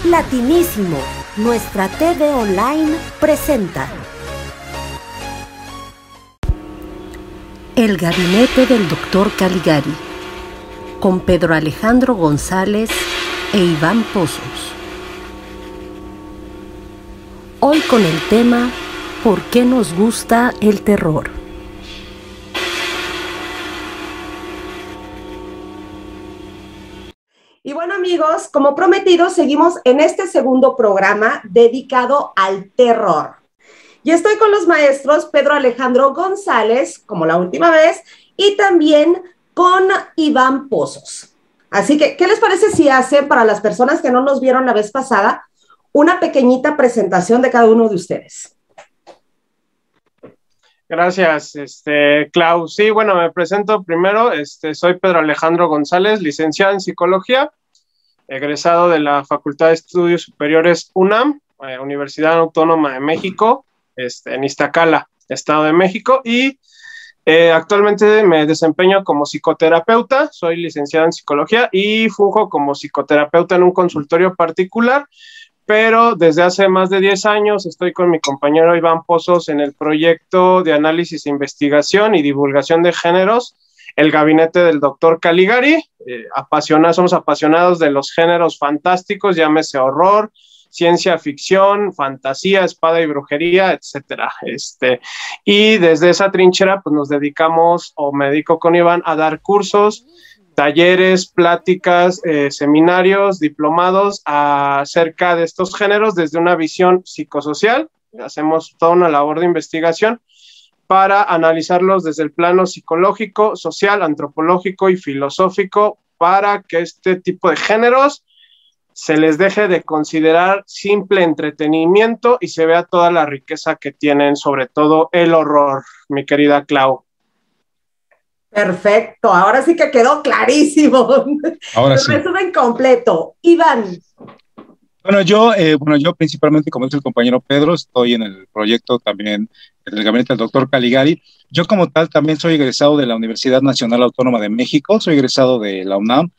Latinísimo, nuestra TV online presenta El Gabinete del Dr. Caligari, con Pedro Alejandro González e Iván Pozos. Hoy con el tema ¿Por qué nos gusta el terror? Y bueno, amigos, como prometido, seguimos en este segundo programa dedicado al terror. Y estoy con los maestros Pedro Alejandro González, como la última vez, y también con Iván Pozos. Así que, ¿qué les parece si hacen, para las personas que no nos vieron la vez pasada, una pequeñita presentación de cada uno de ustedes? Gracias, Clau. Sí, bueno, me presento primero. Soy Pedro Alejandro González, licenciado en Psicología, egresado de la Facultad de Estudios Superiores UNAM, Universidad Autónoma de México, en Iztacala, Estado de México, y actualmente me desempeño como psicoterapeuta. Soy licenciado en Psicología y funjo como psicoterapeuta en un consultorio particular, pero desde hace más de 10 años estoy con mi compañero Iván Pozos en el proyecto de análisis, investigación y divulgación de géneros, el Gabinete del Dr. Caligari. Somos apasionados de los géneros fantásticos, llámese horror, ciencia ficción, fantasía, espada y brujería, etcétera. Y desde esa trinchera pues nos dedicamos, o me dedico con Iván, a dar cursos, talleres, pláticas, seminarios, diplomados acerca de estos géneros desde una visión psicosocial. Hacemos toda una labor de investigación para analizarlos desde el plano psicológico, social, antropológico y filosófico, para que este tipo de géneros se les deje de considerar simple entretenimiento y se vea toda la riqueza que tienen, sobre todo el horror, mi querida Clau. Perfecto, ahora sí que quedó clarísimo. Ahora sí. Resumen completo. Iván. Bueno, yo principalmente, como dice el compañero Pedro, estoy en el proyecto también en el Gabinete del Dr. Caligari. Yo como tal también soy egresado de la Universidad Nacional Autónoma de México, soy egresado de la UNAM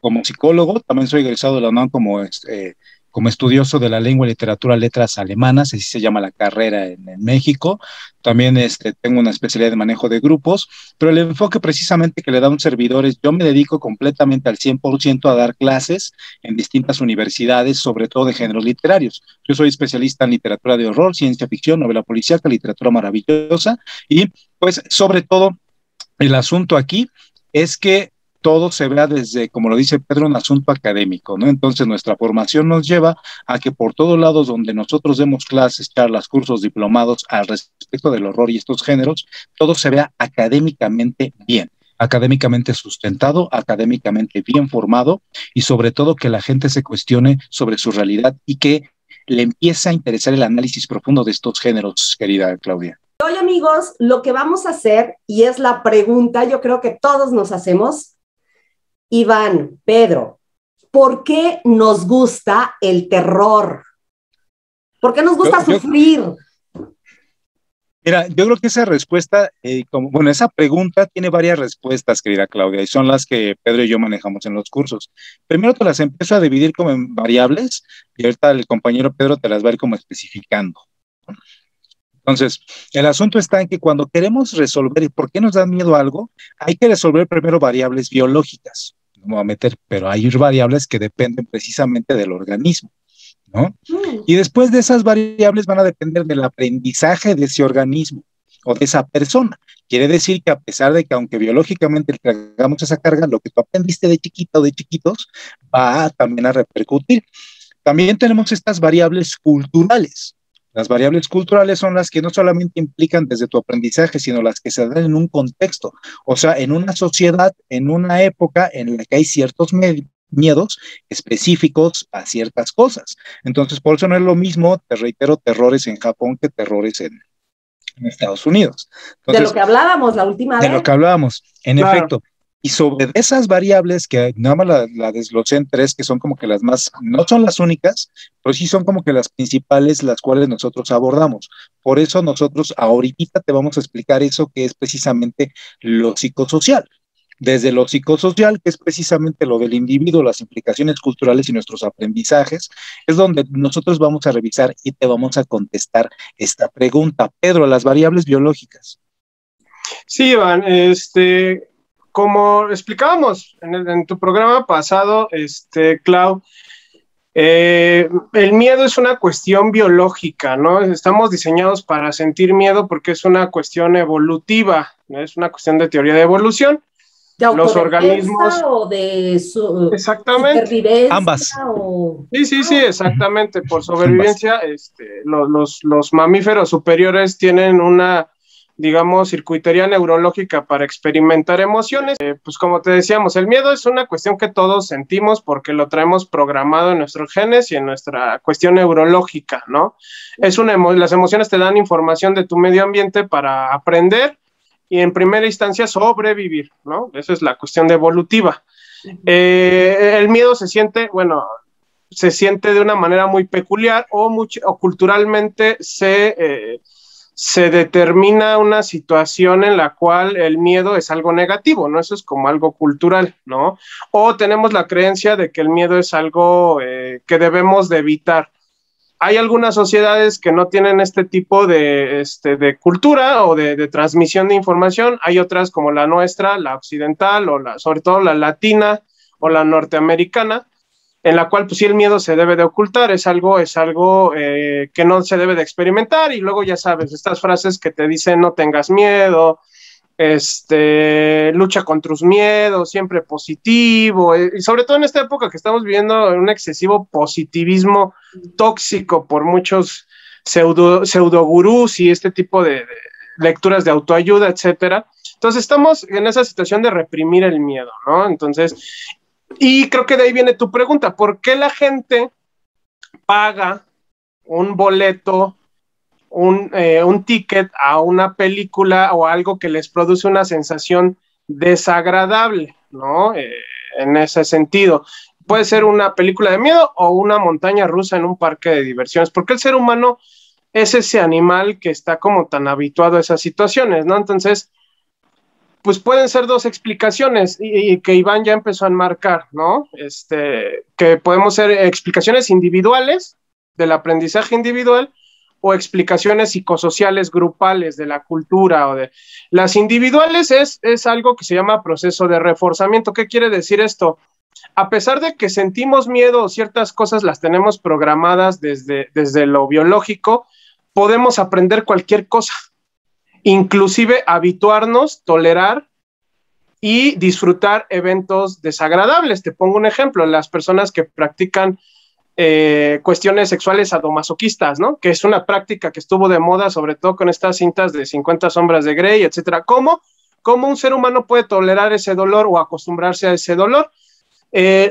como psicólogo, también soy egresado de la UNAM como estudioso de la lengua y literatura, letras alemanas, así se llama la carrera en México. También tengo una especialidad de manejo de grupos, pero el enfoque precisamente que le da un servidor es, yo me dedico completamente al 100% a dar clases en distintas universidades, sobre todo de géneros literarios. Yo soy especialista en literatura de horror, ciencia ficción, novela policíaca, literatura maravillosa, y pues sobre todo el asunto aquí es que todo se vea desde, como lo dice Pedro, un asunto académico, ¿no? Entonces nuestra formación nos lleva a que por todos lados donde nosotros demos clases, charlas, cursos, diplomados al respecto del horror y estos géneros, todo se vea académicamente bien, académicamente sustentado, académicamente bien formado, y sobre todo que la gente se cuestione sobre su realidad y que le empiece a interesar el análisis profundo de estos géneros, querida Claudia. Hoy, amigos, lo que vamos a hacer, y es la pregunta, yo creo que todos nos hacemos, Iván, Pedro, ¿por qué nos gusta el terror? ¿Por qué nos gusta sufrir? Mira, yo creo que esa respuesta, esa pregunta tiene varias respuestas, querida Claudia, y son las que Pedro y yo manejamos en los cursos. Primero te las empiezo a dividir como en variables, y ahorita el compañero Pedro te las va a ir como especificando. Entonces, el asunto está en que cuando queremos resolver y por qué nos da miedo algo, hay que resolver primero variables biológicas. No me voy a meter, pero hay variables que dependen precisamente del organismo, ¿no? Y después de esas variables van a depender del aprendizaje de ese organismo o de esa persona. Quiere decir que a pesar de que aunque biológicamente le tragamos esa carga, lo que tú aprendiste de chiquita o de chiquitos va también a repercutir. También tenemos estas variables culturales. Las variables culturales son las que no solamente implican desde tu aprendizaje, sino las que se dan en un contexto, o sea, en una sociedad, en una época en la que hay ciertos miedos específicos a ciertas cosas. Entonces, por eso no es lo mismo, te reitero, terrores en Japón que terrores en Estados Unidos. Entonces, de lo que hablábamos la última vez. De lo que hablábamos, en efecto. Y sobre esas variables, que nada más la desglosé en tres, que son como que las más, no son las únicas, pero sí son como que las principales, las cuales nosotros abordamos. Por eso nosotros ahorita te vamos a explicar eso que es precisamente lo psicosocial. desde lo psicosocial, que es precisamente lo del individuo, las implicaciones culturales y nuestros aprendizajes, es donde nosotros vamos a revisar y te vamos a contestar esta pregunta. Pedro, las variables biológicas. Sí, Iván, como explicábamos en tu programa pasado, Clau, el miedo es una cuestión biológica, ¿no? Estamos diseñados para sentir miedo porque es una cuestión evolutiva, ¿no? Es una cuestión de teoría de evolución. ¿De los organismos o de exactamente supervivencia? Ambas. Sí, exactamente. Por sobrevivencia, los mamíferos superiores tienen una, digamos, circuitería neurológica para experimentar emociones. Pues como te decíamos, el miedo es una cuestión que todos sentimos porque lo traemos programado en nuestros genes y en nuestra cuestión neurológica, ¿no? Las emociones te dan información de tu medio ambiente para aprender y en primera instancia sobrevivir, ¿no? Esa es la cuestión de evolutiva. El miedo se siente de una manera muy peculiar o culturalmente se determina una situación en la cual el miedo es algo negativo, ¿no? Eso es como algo cultural, ¿no? O tenemos la creencia de que el miedo es algo que debemos de evitar. Hay algunas sociedades que no tienen este tipo de cultura o de transmisión de información. Hay otras como la nuestra, la occidental, o sobre todo la latina o la norteamericana, en la cual pues sí el miedo se debe de ocultar, es algo que no se debe de experimentar. Y luego ya sabes, estas frases que te dicen no tengas miedo, lucha contra tus miedos, siempre positivo, y sobre todo en esta época que estamos viviendo un excesivo positivismo tóxico por muchos pseudogurús y este tipo de lecturas de autoayuda, etcétera. Entonces estamos en esa situación de reprimir el miedo, ¿no? Entonces, y creo que de ahí viene tu pregunta, ¿por qué la gente paga un boleto, un ticket a una película o algo que les produce una sensación desagradable, ¿no? En ese sentido. Puede ser una película de miedo o una montaña rusa en un parque de diversiones, porque el ser humano es ese animal que está como tan habituado a esas situaciones, ¿no? Entonces, pues pueden ser dos explicaciones y que Iván ya empezó a enmarcar, ¿no? Que podemos ser explicaciones individuales del aprendizaje individual o explicaciones psicosociales grupales de la cultura. Las individuales es algo que se llama proceso de reforzamiento. ¿Qué quiere decir esto? A pesar de que sentimos miedo o ciertas cosas las tenemos programadas desde lo biológico, podemos aprender cualquier cosa, inclusive habituarnos, tolerar y disfrutar eventos desagradables. Te pongo un ejemplo, las personas que practican cuestiones sexuales sadomasoquistas, ¿no? Que es una práctica que estuvo de moda, sobre todo con estas cintas de 50 sombras de Grey, etcétera. ¿Cómo un ser humano puede tolerar ese dolor o acostumbrarse a ese dolor?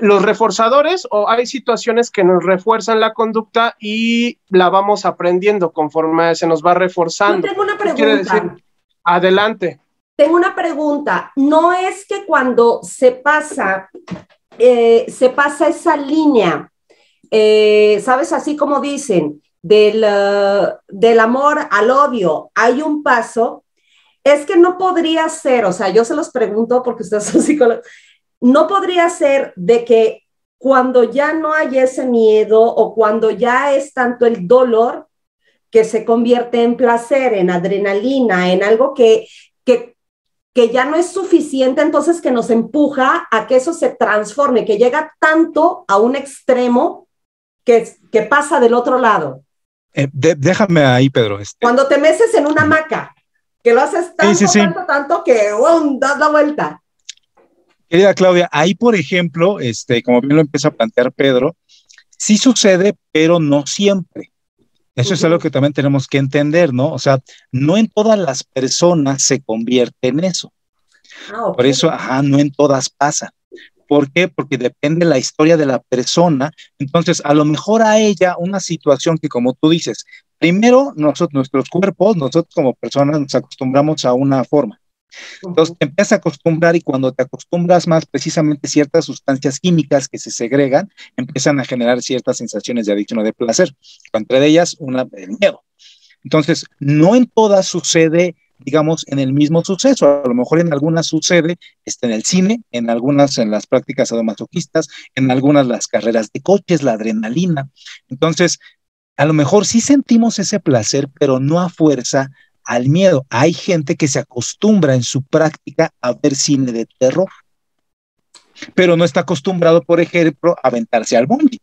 Los reforzadores, o hay situaciones que nos refuerzan la conducta y la vamos aprendiendo conforme se nos va reforzando. Yo tengo una pregunta. ¿Qué quiere decir? Adelante. Tengo una pregunta. ¿No es que cuando se pasa esa línea, sabes, así como dicen, del amor al odio, hay un paso? Es que no podría ser, o sea, yo se los pregunto porque ustedes son psicólogos, no podría ser de que cuando ya no hay ese miedo o cuando ya es tanto el dolor que se convierte en placer, en adrenalina, en algo que ya no es suficiente, entonces que nos empuja a que eso se transforme, que llega tanto a un extremo que pasa del otro lado. Déjame ahí, Pedro. Cuando te meces en una hamaca, que lo haces tanto, tanto que das la vuelta. Querida Claudia, ahí por ejemplo, como bien lo empieza a plantear Pedro, sí sucede, pero no siempre. Eso es algo que también tenemos que entender, ¿no? O sea, no en todas las personas se convierte en eso. Okay. Por eso, no en todas pasa. ¿Por qué? Porque depende la historia de la persona. Entonces, a lo mejor a ella una situación que, como tú dices, primero nuestros cuerpos, nosotros como personas nos acostumbramos a una forma. Entonces te empiezas a acostumbrar y cuando te acostumbras más, precisamente ciertas sustancias químicas que se segregan empiezan a generar ciertas sensaciones de adicción o de placer, entre ellas el miedo. Entonces, no en todas sucede digamos, en el mismo suceso. A lo mejor en algunas sucede en el cine, en algunas en las prácticas sadomasoquistas, en algunas las carreras de coches, la adrenalina. Entonces, a lo mejor sí sentimos ese placer, pero no a fuerza al miedo. Hay gente que se acostumbra en su práctica a ver cine de terror, pero no está acostumbrado, por ejemplo, a aventarse al bungee.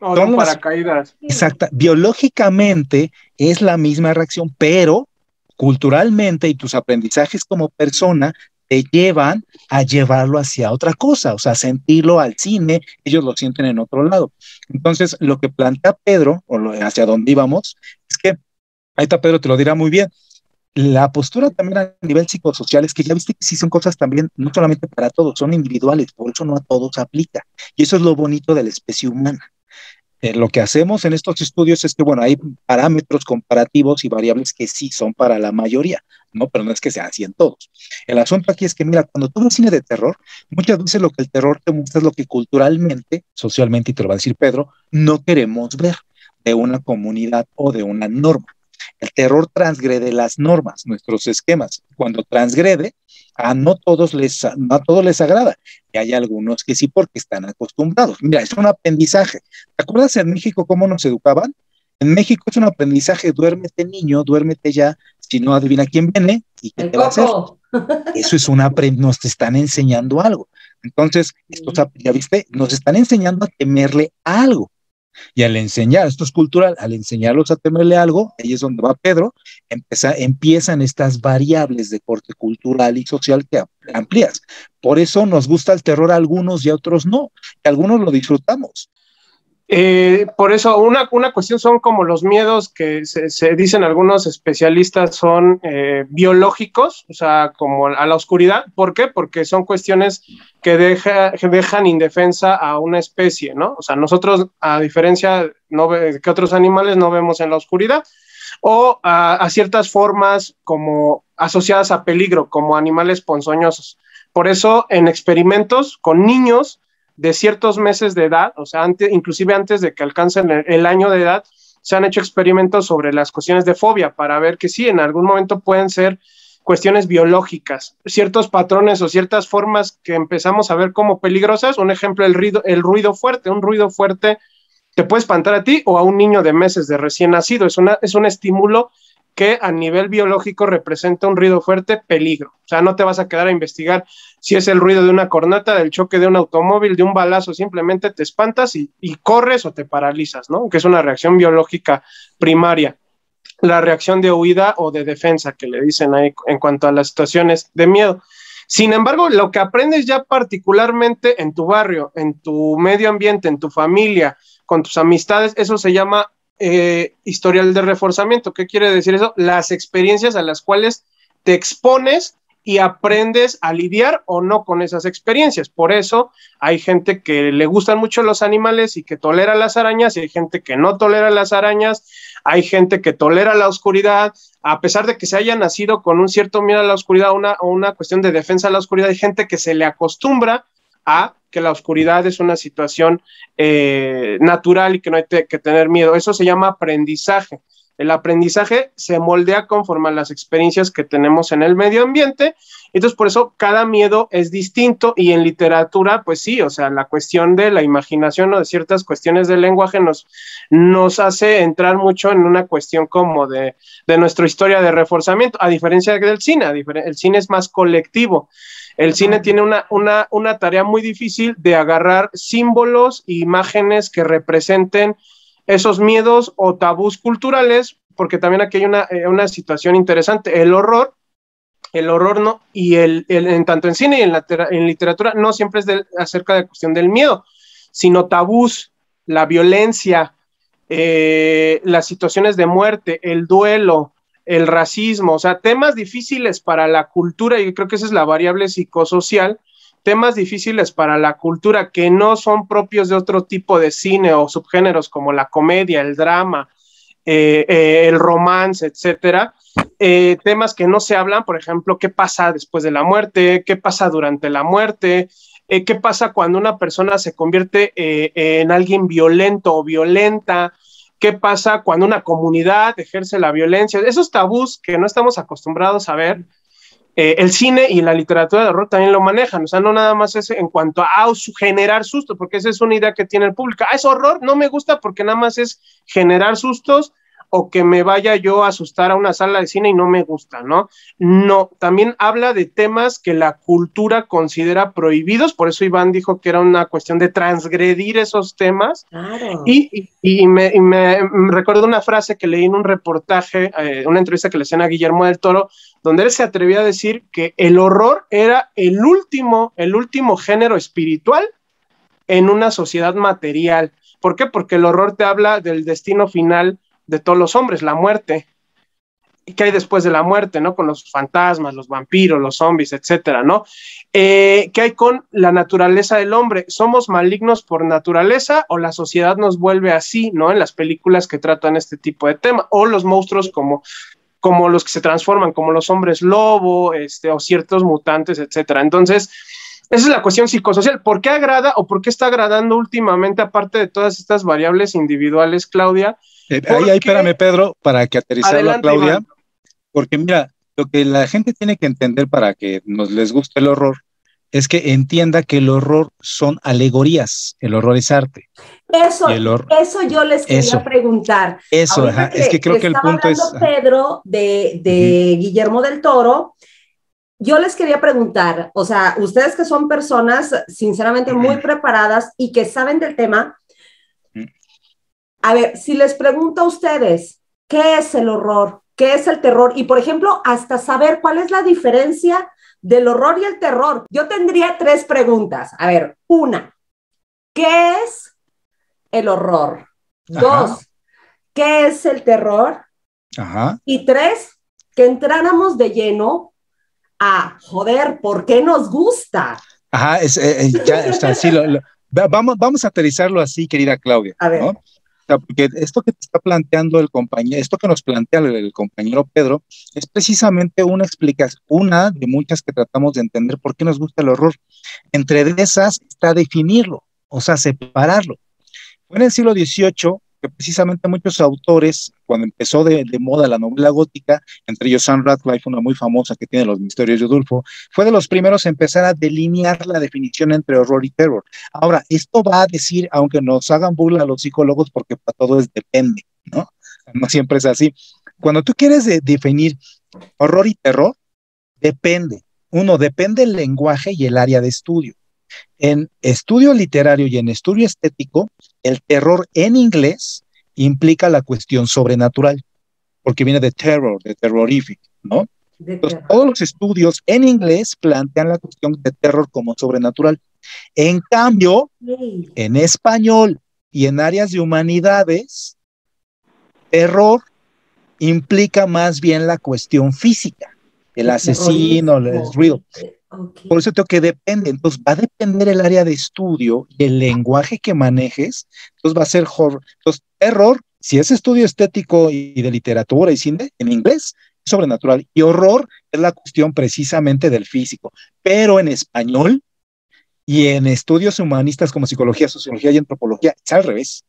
O de un paracaídas. Exacto. Biológicamente es la misma reacción, pero culturalmente y tus aprendizajes como persona te llevan a llevarlo hacia otra cosa, o sea, sentirlo al cine, ellos lo sienten en otro lado. Entonces, lo que plantea Pedro, hacia dónde íbamos, es que, ahí está Pedro, te lo dirá muy bien, la postura también a nivel psicosocial es que ya viste que sí son cosas también, no solamente para todos, son individuales, por eso no a todos aplica. Y eso es lo bonito de la especie humana. Lo que hacemos en estos estudios es que, bueno, hay parámetros comparativos y variables que sí son para la mayoría, ¿no? Pero no es que sean así en todos. El asunto aquí es que, mira, cuando tú ves cine de terror, muchas veces lo que el terror te muestra es lo que culturalmente, socialmente, y te lo va a decir Pedro, no queremos ver de una comunidad o de una norma. El terror transgrede las normas, nuestros esquemas. Cuando transgrede, no a todos les agrada. Y hay algunos que sí porque están acostumbrados. Mira, es un aprendizaje. ¿Te acuerdas en México cómo nos educaban? En México es un aprendizaje, duérmete niño, duérmete ya, si no adivina quién viene y qué te va a hacer. Eso es nos te están enseñando algo. Entonces, ya viste, nos están enseñando a temerle a algo. Y al enseñar, esto es cultural, al enseñarlos a temerle algo, ahí es donde va Pedro, empiezan estas variables de corte cultural y social que amplías. Por eso nos gusta el terror a algunos y a otros no, y algunos lo disfrutamos. Por eso, una cuestión son como los miedos que se dicen algunos especialistas son biológicos, o sea, como a la oscuridad. ¿Por qué? Porque son cuestiones que dejan indefensa a una especie, ¿no? O sea, nosotros, a diferencia que otros animales, no vemos en la oscuridad, o a ciertas formas como asociadas a peligro, como animales ponzoñosos. Por eso, en experimentos con niños de ciertos meses de edad, o sea, inclusive antes de que alcancen el año de edad, se han hecho experimentos sobre las cuestiones de fobia para ver que sí, en algún momento pueden ser cuestiones biológicas, ciertos patrones o ciertas formas que empezamos a ver como peligrosas. Un ejemplo, el ruido fuerte. Un ruido fuerte te puede espantar a ti o a un niño de meses de recién nacido. Es un estímulo que a nivel biológico representa un ruido fuerte, peligro. O sea, no te vas a quedar a investigar si es el ruido de una corneta, del choque de un automóvil, de un balazo, simplemente te espantas y corres o te paralizas, ¿no? Que es una reacción biológica primaria. La reacción de huida o de defensa, que le dicen ahí en cuanto a las situaciones de miedo. Sin embargo, lo que aprendes ya particularmente en tu barrio, en tu medio ambiente, en tu familia, con tus amistades, eso se llama historial de reforzamiento. ¿Qué quiere decir eso? Las experiencias a las cuales te expones y aprendes a lidiar o no con esas experiencias. Por eso hay gente que le gustan mucho los animales y que tolera las arañas, y hay gente que no tolera las arañas, hay gente que tolera la oscuridad, a pesar de que se haya nacido con un cierto miedo a la oscuridad o una cuestión de defensa a la oscuridad. Hay gente que se le acostumbra a que la oscuridad es una situación natural y que no hay que tener miedo. Eso se llama aprendizaje. El aprendizaje se moldea conforme a las experiencias que tenemos en el medio ambiente. Entonces, por eso cada miedo es distinto, y en literatura, pues sí, o sea, la cuestión de la imaginación o de ciertas cuestiones del lenguaje nos hace entrar mucho en una cuestión como de nuestra historia de reforzamiento, a diferencia del cine. El cine es más colectivo. El cine tiene una tarea muy difícil de agarrar símbolos e imágenes que representen esos miedos o tabús culturales, porque también aquí hay una situación interesante. El horror no, y en tanto en cine y en literatura, no siempre es acerca de la cuestión del miedo, sino tabús, la violencia, las situaciones de muerte, el duelo, el racismo, o sea, temas difíciles para la cultura, y creo que esa es la variable psicosocial, temas difíciles para la cultura que no son propios de otro tipo de cine o subgéneros como la comedia, el drama, el romance, etcétera. Temas que no se hablan, por ejemplo, qué pasa después de la muerte, qué pasa durante la muerte, qué pasa cuando una persona se convierte en alguien violento o violenta, qué pasa cuando una comunidad ejerce la violencia, esos tabús que no estamos acostumbrados a ver. El cine y la literatura de horror también lo manejan, o sea, no nada más es en cuanto a generar sustos, porque esa es una idea que tiene el público. Es horror, no me gusta porque nada más es generar sustos o que me vaya yo a asustar a una sala de cine y no me gusta, ¿no? No, también habla de temas que la cultura considera prohibidos, por eso Iván dijo que era una cuestión de transgredir esos temas. Claro. Y me recuerdo una frase que leí en un reportaje, una entrevista que le hacían a Guillermo del Toro, donde él se atrevía a decir que el horror era el último género espiritual en una sociedad material. ¿Por qué? Porque el horror te habla del destino final de todos los hombres, la muerte. ¿Y qué hay después de la muerte, no? Con los fantasmas, los vampiros, los zombies, etcétera, ¿no? ¿Qué hay con la naturaleza del hombre? ¿Somos malignos por naturaleza o la sociedad nos vuelve así, ¿no? En las películas que tratan este tipo de tema, o los monstruos como los que se transforman, como los hombres lobo, o ciertos mutantes, etcétera. Entonces, esa es la cuestión psicosocial. ¿Por qué agrada o por qué está agradando últimamente, aparte de todas estas variables individuales, Claudia? Ahí, espérame, Pedro, para que aterrizarlo a Claudia, Iván. Porque mira, lo que la gente tiene que entender para que nos les guste el horror es que entienda que el horror son alegorías, el horror es arte. Eso yo les quería preguntar. Eso, ajá, es que creo que el punto es... Pedro de Guillermo del Toro, yo les quería preguntar, o sea, ustedes que son personas sinceramente muy preparadas y que saben del tema, a ver, si les pregunto a ustedes, ¿qué es el horror? ¿Qué es el terror? Y, por ejemplo, hasta saber cuál es la diferencia del horror y el terror. Yo tendría 3 preguntas. A ver, 1, ¿qué es el horror? 2, ¿qué es el terror? Ajá. Y 3, que entráramos de lleno a, joder, ¿por qué nos gusta? Ajá, ya está así. Vamos a aterrizarlo así, querida Claudia. A ver. ¿No? O sea, porque esto que te está planteando el compañero, esto que nos plantea el compañero Pedro, es precisamente una explicación, una de muchas que tratamos de entender por qué nos gusta el horror. Entre esas está definirlo, o sea, separarlo. Fue en el siglo XVIII que precisamente muchos autores, cuando empezó de moda la novela gótica, entre ellos Sam Radcliffe, una muy famosa que tiene Los Misterios de Udolfo, fue de los primeros a empezar a delinear la definición entre horror y terror. Ahora, esto va a decir, aunque nos hagan burla a los psicólogos, porque para todo es depende, ¿no? No siempre es así. Cuando tú quieres definir horror y terror, depende. Uno, depende el lenguaje y el área de estudio. En estudio literario y en estudio estético, el terror en inglés implica la cuestión sobrenatural, porque viene de terror, de terrorific, ¿no? Entonces, todos los estudios en inglés plantean la cuestión de terror como sobrenatural. En cambio, en español y en áreas de humanidades, terror implica más bien la cuestión física, el asesino, el real. Okay. Por eso tengo que depende, entonces va a depender el área de estudio y el lenguaje que manejes, entonces va a ser horror. Entonces, terror, si es estudio estético y de literatura y cine, en inglés, es sobrenatural, y horror es la cuestión precisamente del físico, pero en español y en estudios humanistas como psicología, sociología y antropología, es al revés.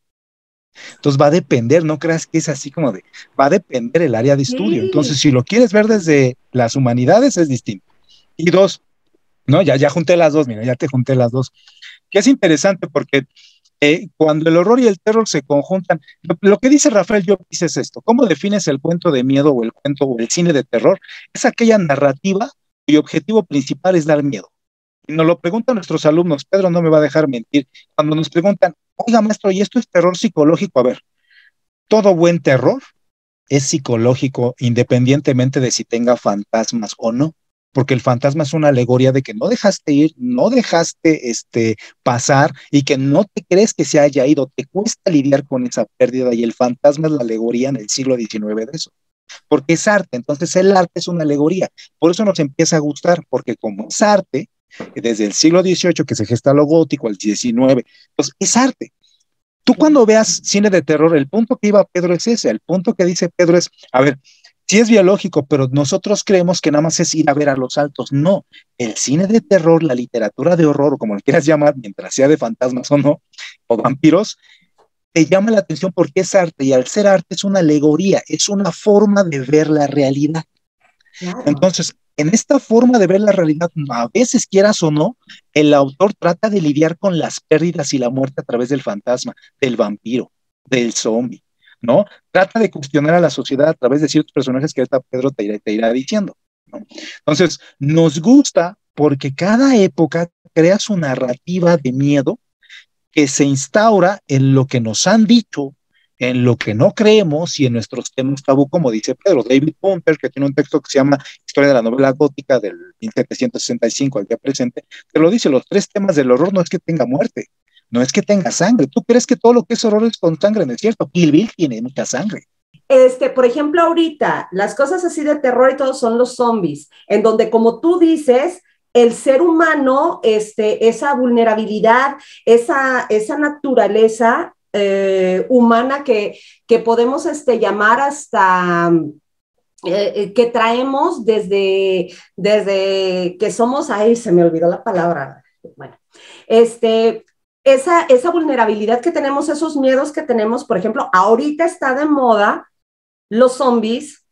Entonces va a depender, no creas que es así como de, va a depender el área de estudio. Entonces, si lo quieres ver desde las humanidades, es distinto. Y 2, no, ya junté las 2, mira, ya te junté las 2, que es interesante porque cuando el horror y el terror se conjuntan, lo que dice Rafael Llopis es esto: ¿cómo defines el cuento de miedo o el cuento o el cine de terror? Es aquella narrativa cuyo objetivo principal es dar miedo. Y nos lo preguntan nuestros alumnos, Pedro no me va a dejar mentir, cuando nos preguntan, oiga maestro, ¿y esto es terror psicológico? A ver, todo buen terror es psicológico independientemente de si tenga fantasmas o no. Porque el fantasma es una alegoría de que no dejaste ir, no dejaste pasar y que no te crees que se haya ido, te cuesta lidiar con esa pérdida y el fantasma es la alegoría en el siglo XIX de eso. Porque es arte, entonces el arte es una alegoría, por eso nos empieza a gustar, porque como es arte, desde el siglo XVIII que se gesta lo gótico, al XIX, pues es arte. Tú cuando veas cine de terror, el punto que iba Pedro es ese, el punto que dice Pedro es, a ver, sí es biológico, pero nosotros creemos que nada más es ir a ver a los altos. No, el cine de terror, la literatura de horror, o como lo quieras llamar, mientras sea de fantasmas o no, o vampiros, te llama la atención porque es arte, y al ser arte es una alegoría, es una forma de ver la realidad. Claro. Entonces, en esta forma de ver la realidad, a veces quieras o no, el autor trata de lidiar con las pérdidas y la muerte a través del fantasma, del vampiro, del zombie, ¿no? Trata de cuestionar a la sociedad a través de ciertos personajes que ahorita Pedro te irá diciendo, ¿no? Entonces, nos gusta porque cada época crea su narrativa de miedo que se instaura en lo que nos han dicho, en lo que no creemos y en nuestros temas tabú, como dice Pedro. David Punter, que tiene un texto que se llama Historia de la novela gótica del 1765 al día presente, te lo dice, los 3 temas del horror no es que tenga muerte, no es que tenga sangre. ¿Tú crees que todo lo que es horror es con sangre? No es cierto. Kill Bill tiene mucha sangre. Por ejemplo, ahorita, las cosas así de terror y todo son los zombies, en donde, como tú dices, el ser humano, esa vulnerabilidad, esa naturaleza humana que podemos llamar hasta, que traemos desde que somos, ay, se me olvidó la palabra, bueno, esa vulnerabilidad que tenemos, esos miedos que tenemos, por ejemplo, ahorita está de moda los zombies,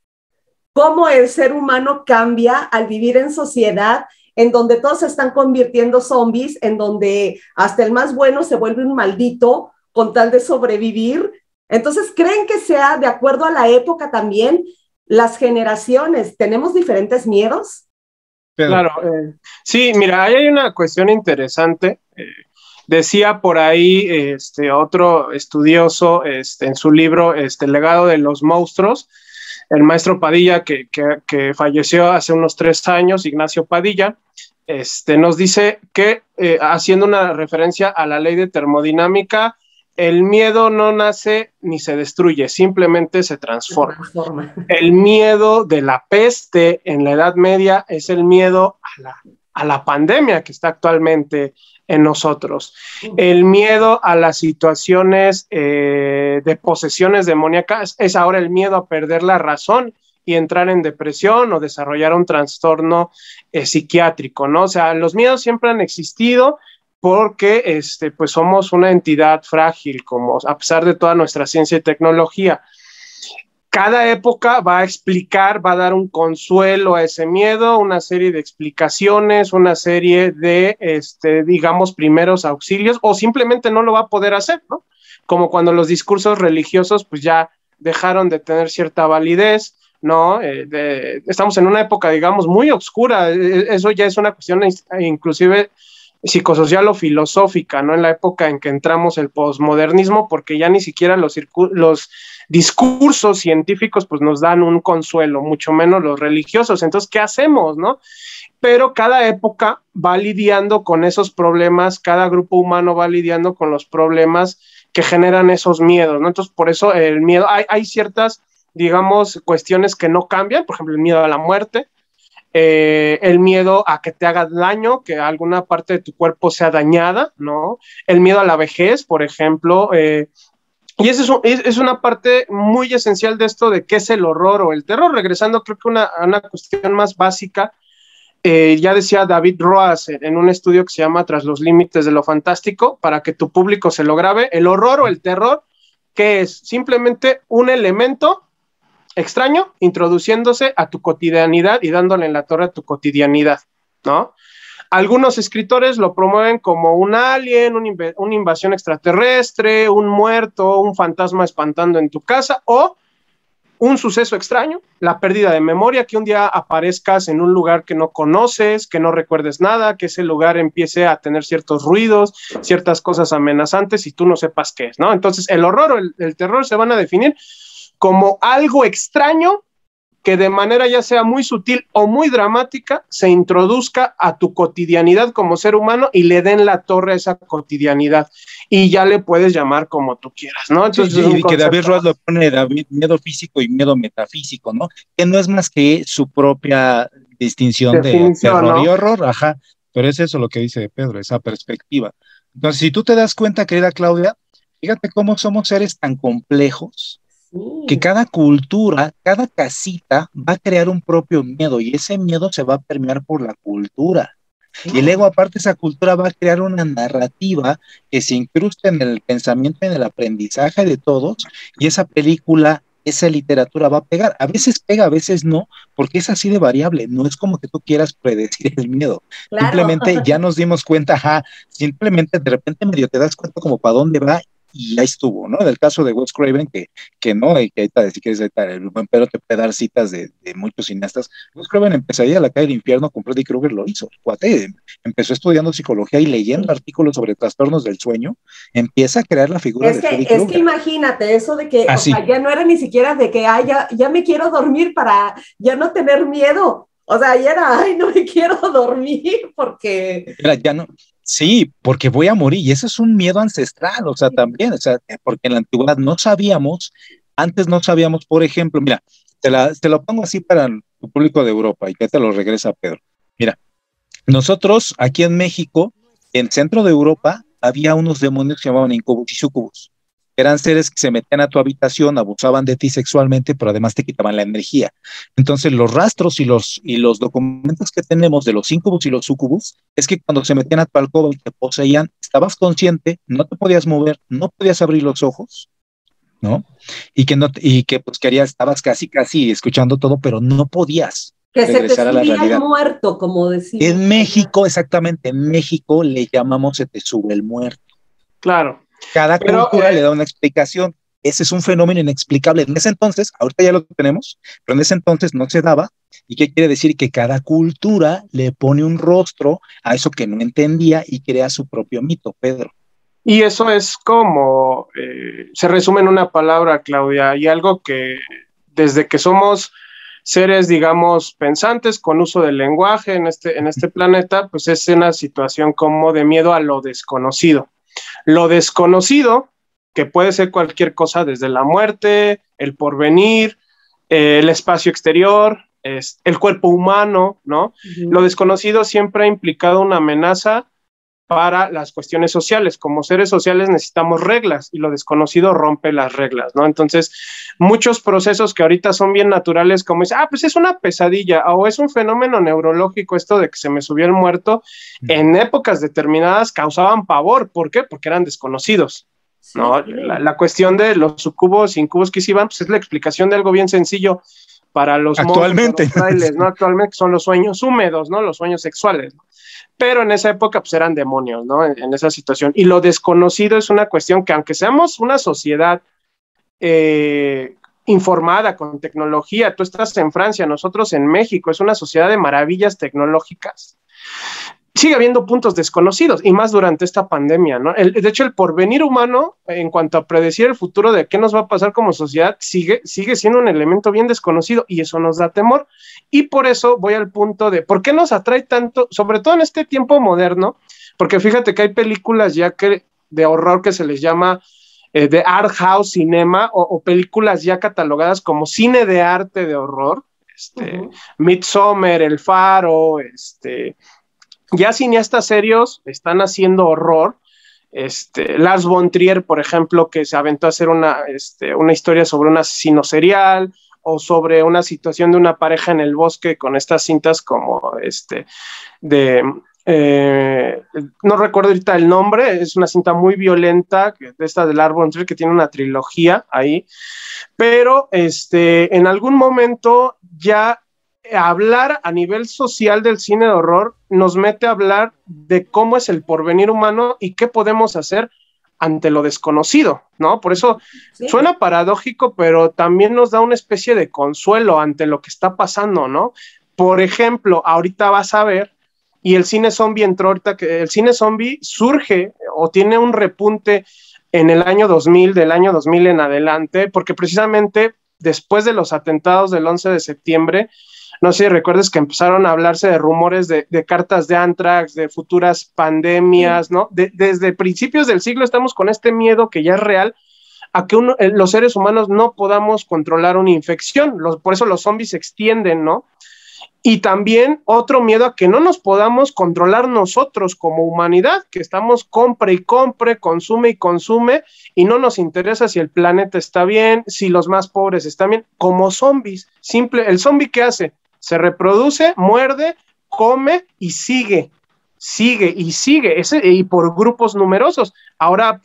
cómo el ser humano cambia al vivir en sociedad en donde todos se están convirtiendo zombies, en donde hasta el más bueno se vuelve un maldito con tal de sobrevivir. Entonces, ¿creen que sea de acuerdo a la época también? Las generaciones, ¿tenemos diferentes miedos? Pedro. Claro, sí, mira, ahí hay una cuestión interesante. Decía por ahí otro estudioso en su libro El legado de los monstruos, el maestro Padilla, que falleció hace unos 3 años, Ignacio Padilla, nos dice que, haciendo una referencia a la ley de termodinámica, el miedo no nace ni se destruye, simplemente se transforma. El miedo de la peste en la Edad Media es el miedo a la pandemia que está actualmente en nosotros. El miedo a las situaciones de posesiones demoníacas es ahora el miedo a perder la razón y entrar en depresión o desarrollar un trastorno psiquiátrico, ¿no? O sea, los miedos siempre han existido porque pues somos una entidad frágil, como a pesar de toda nuestra ciencia y tecnología. Cada época va a explicar, va a dar un consuelo a ese miedo, una serie de explicaciones, una serie de, digamos, primeros auxilios, o simplemente no lo va a poder hacer, ¿no? Como cuando los discursos religiosos pues ya dejaron de tener cierta validez, ¿no? Estamos en una época, digamos, muy oscura. Eso ya es una cuestión inclusive psicosocial o filosófica, ¿no? En la época en que entramos el posmodernismo, porque ya ni siquiera los discursos científicos pues nos dan un consuelo, mucho menos los religiosos. Entonces, ¿qué hacemos, no? Pero cada época va lidiando con esos problemas, cada grupo humano va lidiando con los problemas que generan esos miedos, ¿no? Entonces, por eso el miedo, hay ciertas, digamos, cuestiones que no cambian, por ejemplo, el miedo a la muerte, el miedo a que te haga daño, que alguna parte de tu cuerpo sea dañada, ¿no? El miedo a la vejez, por ejemplo, y eso es una parte muy esencial de esto de qué es el horror o el terror. Regresando, creo que a una cuestión más básica, ya decía David Roas en un estudio que se llama Tras los límites de lo fantástico, para que tu público se lo grabe, el horror o el terror, que es simplemente un elemento extraño introduciéndose a tu cotidianidad y dándole en la torre a tu cotidianidad, ¿no? Algunos escritores lo promueven como un alien, una invasión extraterrestre, un muerto, un fantasma espantando en tu casa, o un suceso extraño, la pérdida de memoria, que un día aparezcas en un lugar que no conoces, que no recuerdes nada, que ese lugar empiece a tener ciertos ruidos, ciertas cosas amenazantes y tú no sepas qué es, ¿no? Entonces el horror o el terror se van a definir como algo extraño que de manera ya sea muy sutil o muy dramática se introduzca a tu cotidianidad como ser humano y le den la torre a esa cotidianidad y ya le puedes llamar como tú quieras, ¿no? Entonces, sí, y que David Ross lo pone miedo físico y miedo metafísico, ¿no? Que no es más que su propia distinción de terror, ¿no? Y horror, ajá, pero es eso lo que dice Pedro, esa perspectiva. Entonces, si tú te das cuenta, querida Claudia, fíjate cómo somos seres tan complejos, que cada cultura, cada casita va a crear un propio miedo y ese miedo se va a permear por la cultura. Y luego, aparte, esa cultura va a crear una narrativa que se incrusta en el pensamiento, en el aprendizaje de todos, y esa película, esa literatura va a pegar. A veces pega, a veces no, porque es así de variable. No es como que tú quieras predecir el miedo. Claro. Simplemente ya nos dimos cuenta, simplemente de repente medio te das cuenta como para dónde va y ya estuvo, ¿no? En el caso de Wes Craven, que no, y que ahorita, si quieres, ahorita el buen Pedro te puede dar citas de muchos cineastas. Wes Craven empezaría a la calle del infierno con Freddy Krueger, lo hizo. Cuate, empezó estudiando psicología y leyendo artículos sobre trastornos del sueño, empieza a crear la figura de Freddy Krueger. Es que imagínate, eso de que, o sea, ya no era ni siquiera de que, ya me quiero dormir para ya no tener miedo. O sea, ya era, no me quiero dormir porque... Ya no... Sí, porque voy a morir, y eso es un miedo ancestral, o sea, también, o sea, porque en la antigüedad antes no sabíamos, por ejemplo, mira, te lo pongo así para el público de Europa, y que te lo regresa Pedro. Mira, nosotros aquí en México, en el centro de Europa, había unos demonios que se llamaban incubus y sucubus. Eran seres que se metían a tu habitación, abusaban de ti sexualmente, pero además te quitaban la energía. Entonces, los rastros y los documentos que tenemos de los incubus y los sucubus es que cuando se metían a tu alcoba y te poseían, estabas consciente, no te podías mover, no podías abrir los ojos, ¿no? Y que pues estabas casi escuchando todo, pero no podías que regresar a la realidad. Se te subía el muerto, como decimos. En México, exactamente, en México le llamamos se te sube el muerto. Claro. Cada cultura le da una explicación. Ese es un fenómeno inexplicable. En ese entonces, ahorita ya lo tenemos, pero en ese entonces no se daba. ¿Y qué quiere decir? Que cada cultura le pone un rostro a eso que no entendía y crea su propio mito, Pedro. Y eso es como, se resume en una palabra, Claudia, y algo que desde que somos seres, digamos, pensantes, con uso del lenguaje en este planeta, pues es una situación como de miedo a lo desconocido. Lo desconocido, que puede ser cualquier cosa, desde la muerte, el porvenir, el espacio exterior, el cuerpo humano, ¿no? Uh-huh. Lo desconocido siempre ha implicado una amenaza para las cuestiones sociales. Como seres sociales necesitamos reglas y lo desconocido rompe las reglas, ¿no? Entonces, muchos procesos que ahorita son bien naturales, como es, pues es una pesadilla o es un fenómeno neurológico esto de que se me subió el muerto, en épocas determinadas causaban pavor. ¿Por qué? Porque eran desconocidos, ¿no? Sí. La cuestión de los sucubos, incubos que se iban, pues es la explicación de algo bien sencillo para los actualmente, monstruos, frailes, ¿no? Actualmente son los sueños húmedos, ¿no? Los sueños sexuales, ¿no? Pero en esa época pues eran demonios, ¿no? En esa situación. Y lo desconocido es una cuestión que aunque seamos una sociedad informada con tecnología, tú estás en Francia, nosotros en México, es una sociedad de maravillas tecnológicas, sigue habiendo puntos desconocidos, y más durante esta pandemia, ¿no? De hecho, el porvenir humano, en cuanto a predecir el futuro de qué nos va a pasar como sociedad, sigue siendo un elemento bien desconocido, y eso nos da temor. Y por eso voy al punto de por qué nos atrae tanto, sobre todo en este tiempo moderno, porque fíjate que hay películas ya de horror que se les llama de art house cinema, o películas ya catalogadas como cine de arte de horror, uh-huh. Midsommar, El Faro, ya cineastas serios están haciendo horror. Lars von Trier, por ejemplo, que se aventó a hacer una historia sobre un asesino serial, o sobre una situación de una pareja en el bosque con estas cintas como no recuerdo ahorita el nombre, es una cinta muy violenta, de esta de Lars von Trier, que tiene una trilogía ahí, pero en algún momento ya hablar a nivel social del cine de horror nos mete a hablar de cómo es el porvenir humano y qué podemos hacer ante lo desconocido, ¿no? Por eso sí. Suena paradójico, pero también nos da una especie de consuelo ante lo que está pasando, ¿no? Por ejemplo, ahorita vas a ver, y el cine zombie entró ahorita, que el cine zombie surge o tiene un repunte en el año 2000, del año 2000 en adelante, porque precisamente después de los atentados del 11 de septiembre, no sé si recuerdes que empezaron a hablarse de rumores de cartas de Anthrax, de futuras pandemias, ¿no? Desde principios del siglo estamos con este miedo que ya es real a que los seres humanos no podamos controlar una infección. Por eso los zombies se extienden, ¿no? Y también otro miedo a que no nos podamos controlar nosotros como humanidad, que estamos compre y compre, consume y consume, y no nos interesa si el planeta está bien, si los más pobres están bien, como zombies. ¿El zombie qué hace? Se reproduce, muerde, come y sigue. sigue y sigue, y por grupos numerosos. Ahora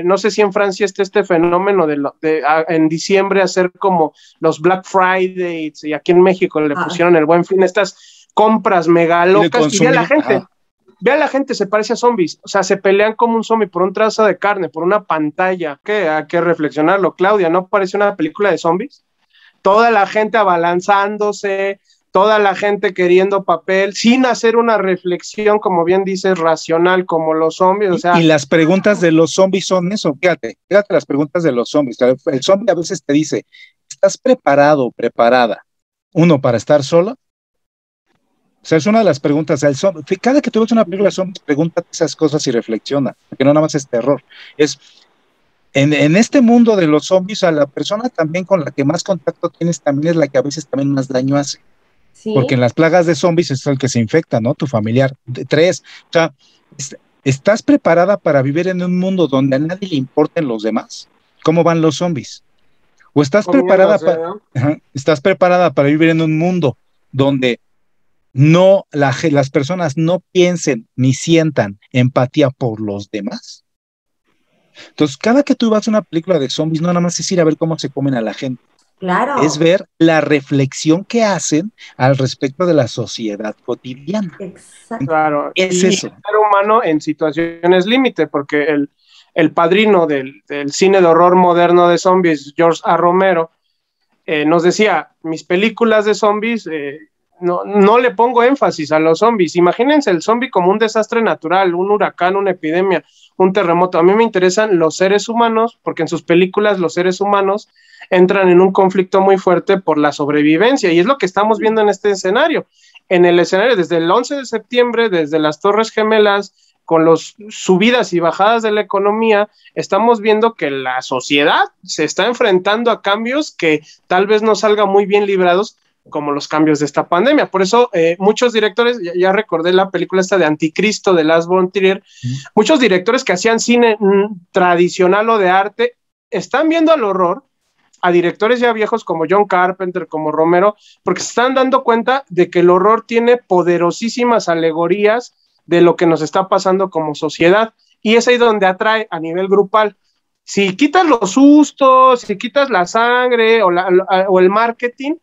no sé si en Francia está este fenómeno en diciembre hacer como los Black Fridays, y aquí en México le pusieron el Buen Fin, estas compras mega locas, y ve a la gente, se parece a zombies, o sea, se pelean como un zombie por un trazo de carne, por una pantalla. Hay que reflexionarlo, Claudia, ¿no parece una película de zombies? Toda la gente abalanzándose, toda la gente queriendo papel, sin hacer una reflexión, como bien dices, racional, como los zombies, o sea... Y las preguntas de los zombies son eso, fíjate las preguntas de los zombies. El zombie a veces te dice, ¿estás preparado o preparada? Uno, para estar solo. O sea, es una de las preguntas. Cada que tú ves una película de zombies, pregúntate esas cosas y reflexiona, porque no nada más es terror. En este mundo de los zombies, a la persona también con la que más contacto tienes también es la que a veces también más daño hace. ¿Sí? Porque en las plagas de zombies es el que se infecta, ¿no? Tu familiar. 3, o sea, ¿estás preparada para vivir en un mundo donde a nadie le importen los demás? ¿Cómo van los zombies? ¿O estás estás preparada para vivir en un mundo donde las personas no piensen ni sientan empatía por los demás? Entonces, cada que tú vas a una película de zombies, no nada más es ir a ver cómo se comen a la gente. Claro. Es ver la reflexión que hacen al respecto de la sociedad cotidiana. Exacto. Claro. Es eso. El ser humano en situaciones límite, porque el padrino del cine de horror moderno de zombies, George A. Romero, nos decía, mis películas de zombies, no le pongo énfasis a los zombies. Imagínense el zombie como un desastre natural, un huracán, una epidemia, un terremoto. A mí me interesan los seres humanos, porque en sus películas los seres humanos entran en un conflicto muy fuerte por la sobrevivencia, y es lo que estamos viendo en este escenario. En el escenario, desde el 11 de septiembre, desde las Torres Gemelas, con las subidas y bajadas de la economía, estamos viendo que la sociedad se está enfrentando a cambios que tal vez no salgan muy bien librados, como los cambios de esta pandemia. Por eso muchos directores, ya recordé la película esta de Anticristo de Lars von Trier, muchos directores que hacían cine tradicional o de arte, están viendo al horror, a directores ya viejos como John Carpenter, como Romero, porque se están dando cuenta de que el horror tiene poderosísimas alegorías de lo que nos está pasando como sociedad, y es ahí donde atrae a nivel grupal. Si quitas los sustos, si quitas la sangre o el marketing,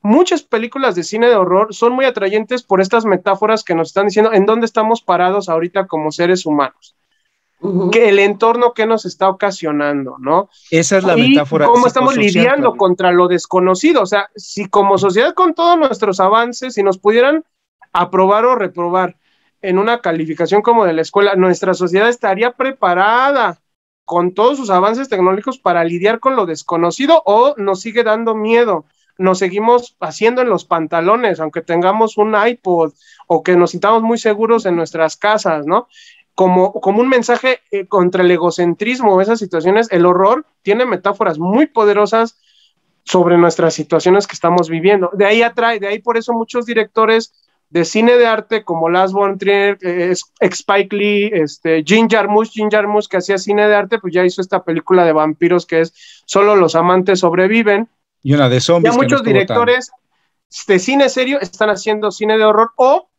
muchas películas de cine de horror son muy atrayentes por estas metáforas que nos están diciendo en dónde estamos parados ahorita como seres humanos. Que el entorno que nos está ocasionando, ¿no? Esa es la metáfora. Cómo estamos lidiando contra lo desconocido. O sea, si como sociedad con todos nuestros avances, si nos pudieran aprobar o reprobar en una calificación como de la escuela, nuestra sociedad estaría preparada con todos sus avances tecnológicos para lidiar con lo desconocido, o nos sigue dando miedo. Nos seguimos haciendo en los pantalones, aunque tengamos un iPod o que nos sintamos muy seguros en nuestras casas, ¿no? Como un mensaje contra el egocentrismo, esas situaciones. El horror tiene metáforas muy poderosas sobre nuestras situaciones que estamos viviendo. De ahí por eso muchos directores de cine de arte como Lars von Trier, Spike Lee, Jim Jarmusch, que hacía cine de arte, pues ya hizo esta película de vampiros que es Solo los amantes sobreviven. Y una de zombies. Ya muchos directores de cine serio están haciendo cine de horror, o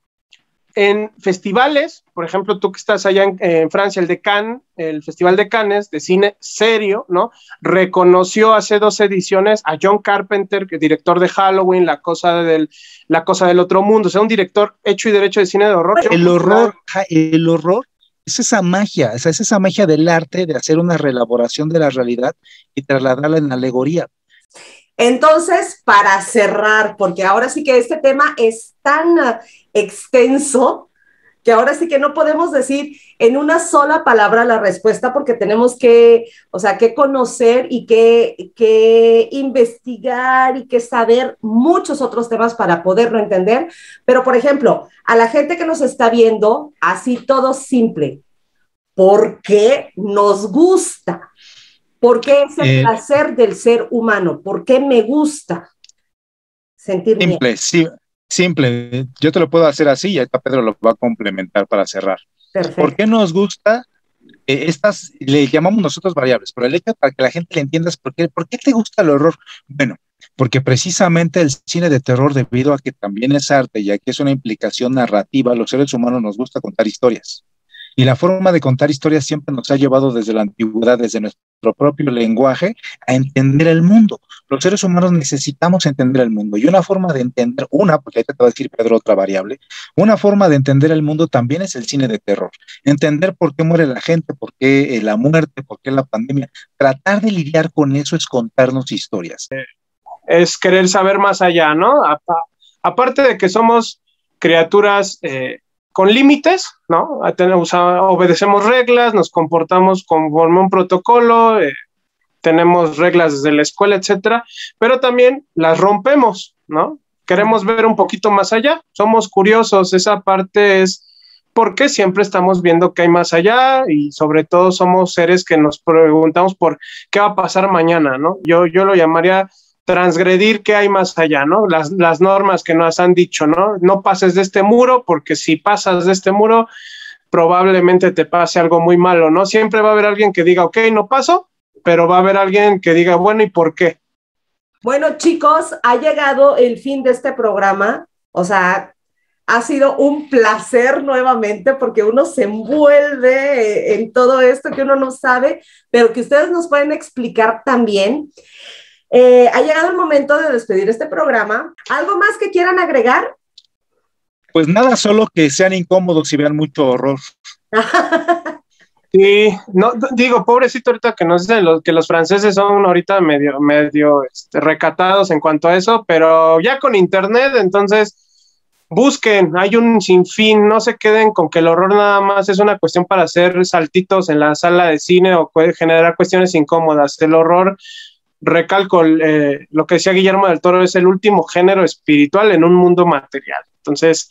en festivales, por ejemplo, tú que estás allá en Francia, el de Cannes, el Festival de Cannes de cine serio, ¿no? Reconoció hace 2 ediciones a John Carpenter, que es director de Halloween, La cosa del otro mundo, o sea, un director hecho y derecho de cine de horror. El horror es esa magia, o sea, es esa magia del arte de hacer una reelaboración de la realidad y trasladarla en alegoría. Entonces, para cerrar, porque ahora sí que este tema es tan extenso que ahora sí que no podemos decir en una sola palabra la respuesta, porque tenemos que conocer y que investigar y que saber muchos otros temas para poderlo entender. Pero, por ejemplo, a la gente que nos está viendo, así todo simple, ¿por qué nos gusta? ¿Por qué es el placer del ser humano? ¿Por qué me gusta sentir bien? Simple. Yo te lo puedo hacer así y ahorita Pedro lo va a complementar para cerrar. Perfecto. ¿Por qué nos gusta? Estas le llamamos nosotros variables, pero el hecho para que la gente le entienda es ¿por qué te gusta el horror? Bueno, porque precisamente el cine de terror, debido a que también es arte y aquí es una implicación narrativa, los seres humanos nos gusta contar historias. Y la forma de contar historias siempre nos ha llevado desde la antigüedad, desde nuestro propio lenguaje, a entender el mundo. Los seres humanos necesitamos entender el mundo. Y una forma de entender, porque ahí te va a decir Pedro otra variable, una forma de entender el mundo también es el cine de terror. Entender por qué muere la gente, por qué la muerte, por qué la pandemia. Tratar de lidiar con eso es contarnos historias. Es querer saber más allá, ¿no? Aparte de que somos criaturas con límites, ¿no? Obedecemos reglas, nos comportamos conforme un protocolo, tenemos reglas desde la escuela, etcétera, pero también las rompemos, ¿no? Queremos ver un poquito más allá, somos curiosos, esa parte es porque siempre estamos viendo qué hay más allá y sobre todo somos seres que nos preguntamos por qué va a pasar mañana, ¿no? Yo lo llamaría transgredir qué hay más allá, ¿no? Las normas que nos han dicho, ¿no? No pases de este muro porque si pasas de este muro probablemente te pase algo muy malo, ¿no? Siempre va a haber alguien que diga, ok, no paso, pero va a haber alguien que diga, bueno, ¿y por qué? Bueno, chicos, ha llegado el fin de este programa, o sea, ha sido un placer nuevamente porque uno se envuelve en todo esto que uno no sabe, pero que ustedes nos pueden explicar también. Ha llegado el momento de despedir este programa. ¿Algo más que quieran agregar? Pues nada, solo que sean incómodos y vean mucho horror. Sí, no, digo, pobrecito ahorita que nos dicen que los franceses son ahorita medio recatados en cuanto a eso, pero ya con internet, entonces busquen, hay un sinfín, no se queden con que el horror nada más es una cuestión para hacer saltitos en la sala de cine o puede generar cuestiones incómodas. El horror, recalco, lo que decía Guillermo del Toro, es el último género espiritual en un mundo material. Entonces,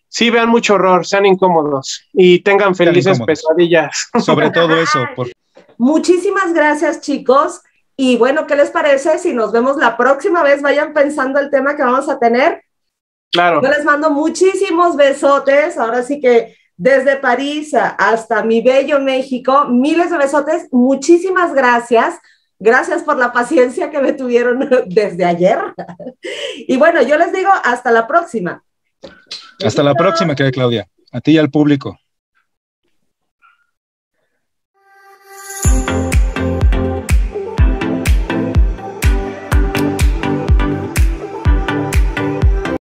sí, vean mucho horror, sean incómodos y tengan felices pesadillas. Sobre todo eso. Muchísimas gracias, chicos. Y bueno, ¿qué les parece si nos vemos la próxima vez? Vayan pensando el tema que vamos a tener. Claro. Yo les mando muchísimos besotes. Ahora sí que desde París hasta mi bello México, miles de besotes. Muchísimas gracias. Gracias por la paciencia que me tuvieron desde ayer. Y bueno, yo les digo hasta la próxima. Hasta la próxima, querida Claudia. A ti y al público.